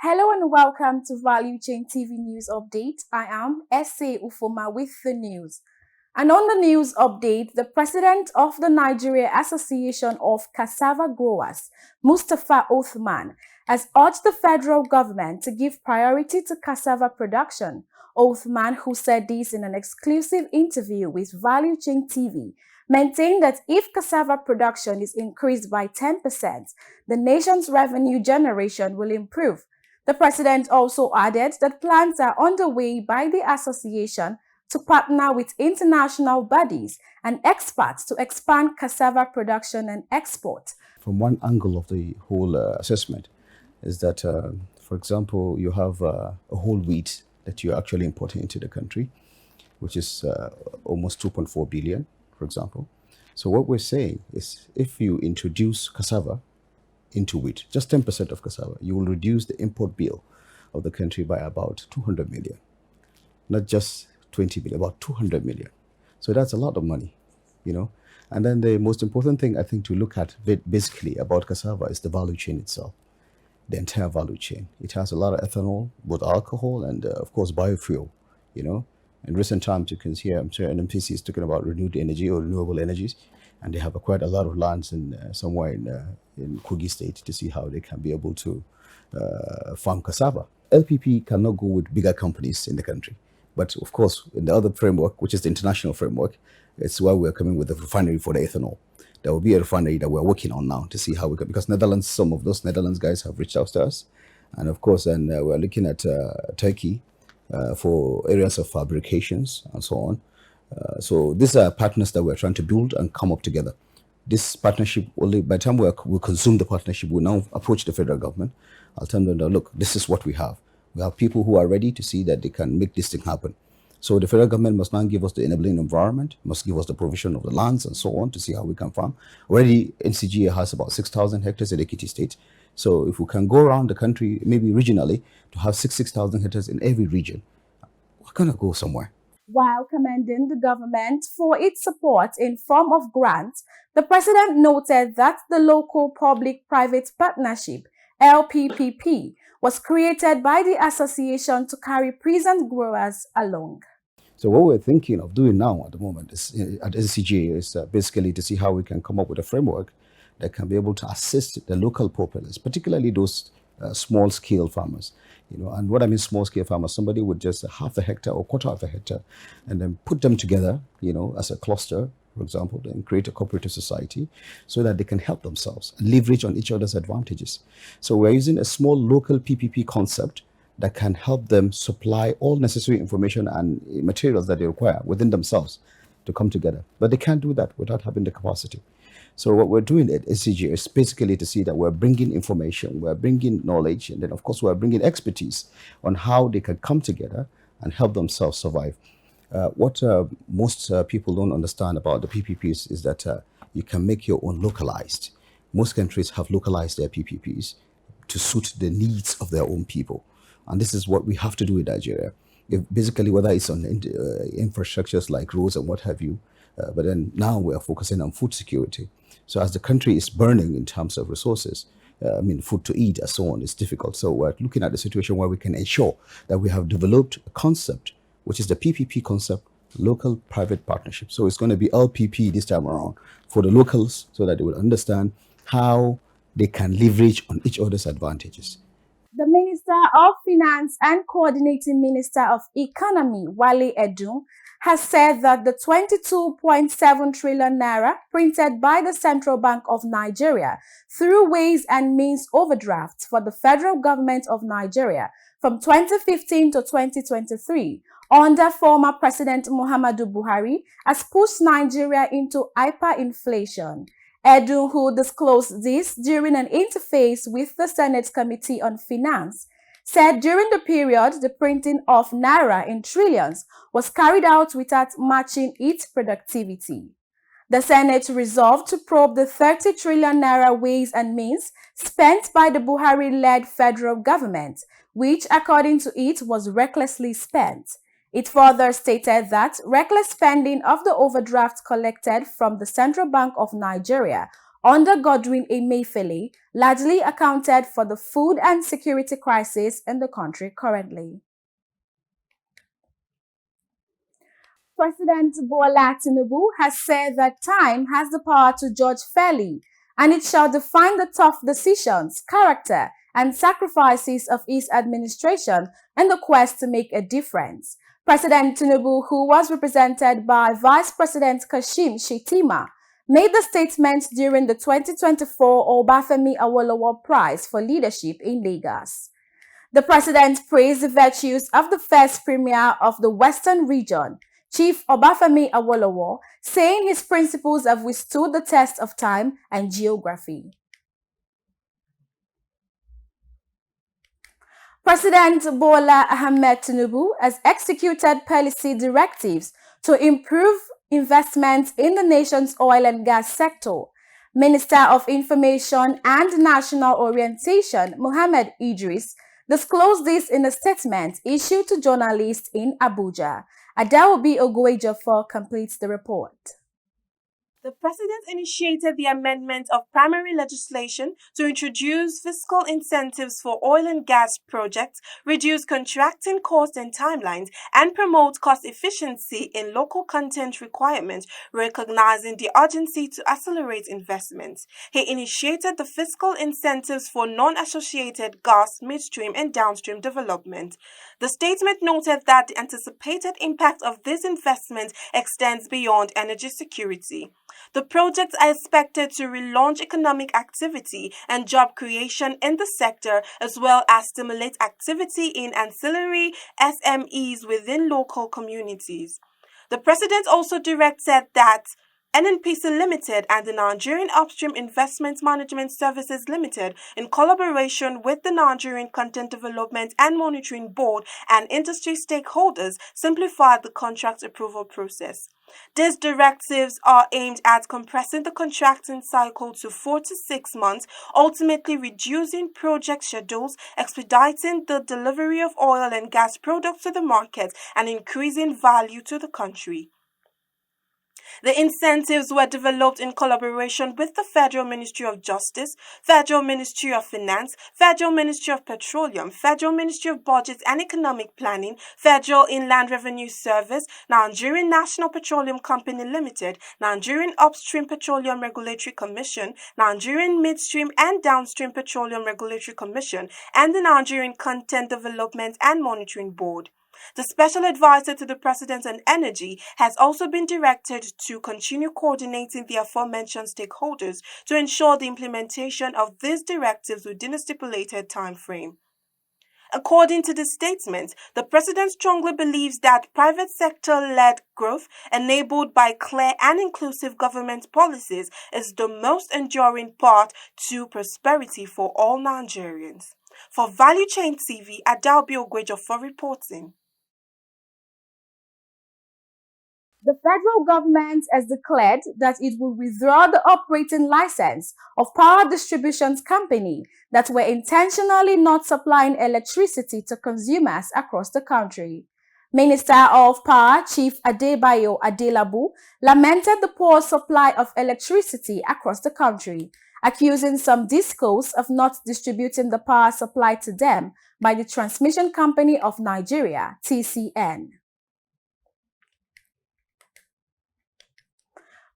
Hello and welcome to Value Chain TV News Update. I am S.A. Ufoma with the news. And on the news update, the president of the Nigeria Association of Cassava Growers, Mustapha Othman, has urged the federal government to give priority to cassava production. Othman, who said this in an exclusive interview with Value Chain TV, maintained that if cassava production is increased by 10%, the nation's revenue generation will improve. The president also added that plans are underway by the association to partner with international bodies and experts to expand cassava production and export. From one angle of the whole assessment is that, for example, you have a whole wheat that you're actually importing into the country, which is almost 2.4 billion, for example. So what we're saying is if you introduce cassava into wheat, just 10% of cassava, you will reduce the import bill of the country by about 200 million. Not just 20 million, about 200 million. So that's a lot of money, you know. And then the most important thing I think to look at basically about cassava is the value chain itself, the entire value chain. It has a lot of ethanol, both alcohol and of course biofuel, you know. In recent times you can see, I'm sure NMPC is talking about renewed energy or renewable energies, and they have quite a lot of lands in somewhere in Kogi State to see how they can be able to farm cassava. LPP cannot go with bigger companies in the country. But of course, in the other framework, which is the international framework, it's why we're coming with a refinery for the ethanol. There will be a refinery that we're working on now to see how we can, because Netherlands, some of those Netherlands guys have reached out to us. And of course, then we're looking at Turkey for areas of fabrications and so on. So these are partners that we're trying to build and come up together. This partnership, only by the time we consume the partnership, we now approach the federal government. I'll tell them, look, this is what we have. We have people who are ready to see that they can make this thing happen. So the federal government must now give us the enabling environment, must give us the provision of the lands and so on to see how we can farm. Already, NCGA has about 6,000 hectares in Ekiti State. So if we can go around the country, maybe regionally, to have 6,000 hectares in every region, we're going to go somewhere. While commending the government for its support in form of grants, the president noted that the Local Public-Private Partnership, LPPP, was created by the association to carry peasant growers along. So what we're thinking of doing now at the moment is, at NCGA is basically to see how we can come up with a framework that can be able to assist the local populace, particularly those small-scale farmers. You know, and what I mean small-scale farmers, somebody with just half a hectare or quarter of a hectare, and then put them together, you know, as a cluster, for example, and create a cooperative society so that they can help themselves and leverage on each other's advantages. So we're using a small local PPP concept that can help them supply all necessary information and materials that they require within themselves to come together. But they can't do that without having the capacity. So what we're doing at SCG is basically to see that we're bringing information, we're bringing knowledge, and then of course we're bringing expertise on how they can come together and help themselves survive. What most people don't understand about the PPPs is that you can make your own localized. Most countries have localized their PPPs to suit the needs of their own people. And this is what we have to do in Nigeria. Basically, whether it's on infrastructures like roads and what have you, but then now we are focusing on food security. So as the country is burning in terms of resources, food to eat and so on is difficult. So we're looking at the situation where we can ensure that we have developed a concept, which is the PPP concept, local private partnership. So it's going to be LPP this time around for the locals so that they will understand how they can leverage on each other's advantages. The Minister of Finance and Coordinating Minister of Economy, Wale Edun, has said that the 22.7 trillion naira printed by the Central Bank of Nigeria through Ways and Means overdrafts for the federal government of Nigeria from 2015 to 2023 under former President Muhammadu Buhari has pushed Nigeria into hyperinflation. Edun, who disclosed this during an interface with the Senate Committee on Finance, said during the period the printing of naira in trillions was carried out without matching its productivity. The Senate resolved to probe the 30 trillion naira Ways and Means spent by the Buhari-led federal government, which according to it was recklessly spent. It further stated that reckless spending of the overdraft collected from the Central Bank of Nigeria under Godwin Emefiele largely accounted for the food and security crisis in the country currently. President Bola Tinubu has said that time has the power to judge fairly, and it shall define the tough decisions, character, and sacrifices of his administration in the quest to make a difference. President Tinubu, who was represented by Vice President Kashim Shettima, made the statement during the 2024 Obafemi Awolowo Prize for Leadership in Lagos. The president praised the virtues of the first premier of the Western region, Chief Obafemi Awolowo, saying his principles have withstood the test of time and geography. President Bola Ahmed Tinubu has executed policy directives to improve investment in the nation's oil and gas sector. Minister of Information and National Orientation, Mohammed Idris, disclosed this in a statement issued to journalists in Abuja. Adaobi Ogwejofor completes the report. The president initiated the amendment of primary legislation to introduce fiscal incentives for oil and gas projects, reduce contracting costs and timelines, and promote cost efficiency in local content requirements, recognizing the urgency to accelerate investments. He initiated the fiscal incentives for non-associated gas, midstream, and downstream development. The statement noted that the anticipated impact of this investment extends beyond energy security. The projects are expected to relaunch economic activity and job creation in the sector, as well as stimulate activity in ancillary SMEs within local communities. The president also directed that NNPC Limited and the Nigerian Upstream Investment Management Services Limited, in collaboration with the Nigerian Content Development and Monitoring Board and industry stakeholders, simplified the contract approval process. These directives are aimed at compressing the contracting cycle to 4 to 6 months, ultimately reducing project schedules, expediting the delivery of oil and gas products to the market, and increasing value to the country. The incentives were developed in collaboration with the Federal Ministry of Justice, Federal Ministry of Finance, Federal Ministry of Petroleum, Federal Ministry of Budget and Economic Planning, Federal Inland Revenue Service, Nigerian National Petroleum Company Limited, Nigerian Upstream Petroleum Regulatory Commission, Nigerian Midstream and Downstream Petroleum Regulatory Commission, and the Nigerian Content Development and Monitoring Board. The Special Advisor to the President on Energy has also been directed to continue coordinating the aforementioned stakeholders to ensure the implementation of these directives within a stipulated time frame. According to the statement, the President strongly believes that private sector-led growth enabled by clear and inclusive government policies is the most enduring path to prosperity for all Nigerians. For Value Chain TV, Adaobi Ogwejofor reporting. The federal government has declared that it will withdraw the operating license of power distribution companies that were intentionally not supplying electricity to consumers across the country. Minister of Power Chief Adebayo Adelabu lamented the poor supply of electricity across the country, accusing some discos of not distributing the power supplied to them by the Transmission Company of Nigeria, TCN.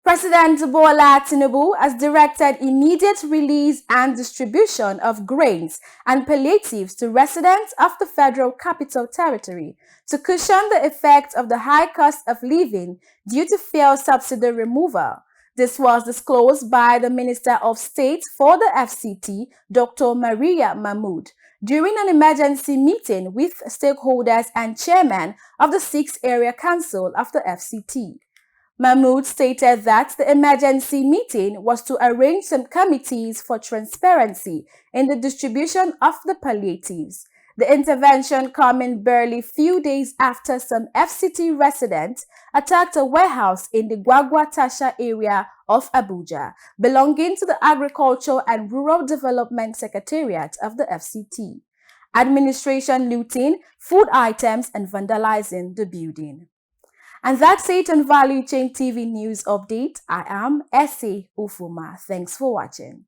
President Bola Tinubu has directed immediate release and distribution of grains and palliatives to residents of the Federal Capital Territory to cushion the effect of the high cost of living due to fuel subsidy removal. This was disclosed by the Minister of State for the FCT, Dr. Maria Mahmood, during an emergency meeting with stakeholders and chairman of the 6th Area Council of the FCT. Mahmood stated that the emergency meeting was to arrange some committees for transparency in the distribution of the palliatives. The intervention coming barely few days after some FCT residents attacked a warehouse in the Gwagwa-Tasha area of Abuja, belonging to the Agriculture and Rural Development Secretariat of the FCT. Administration looting food items and vandalizing the building. And that's it on Value Chain TV News Update. I am Essie Ufuma. Thanks for watching.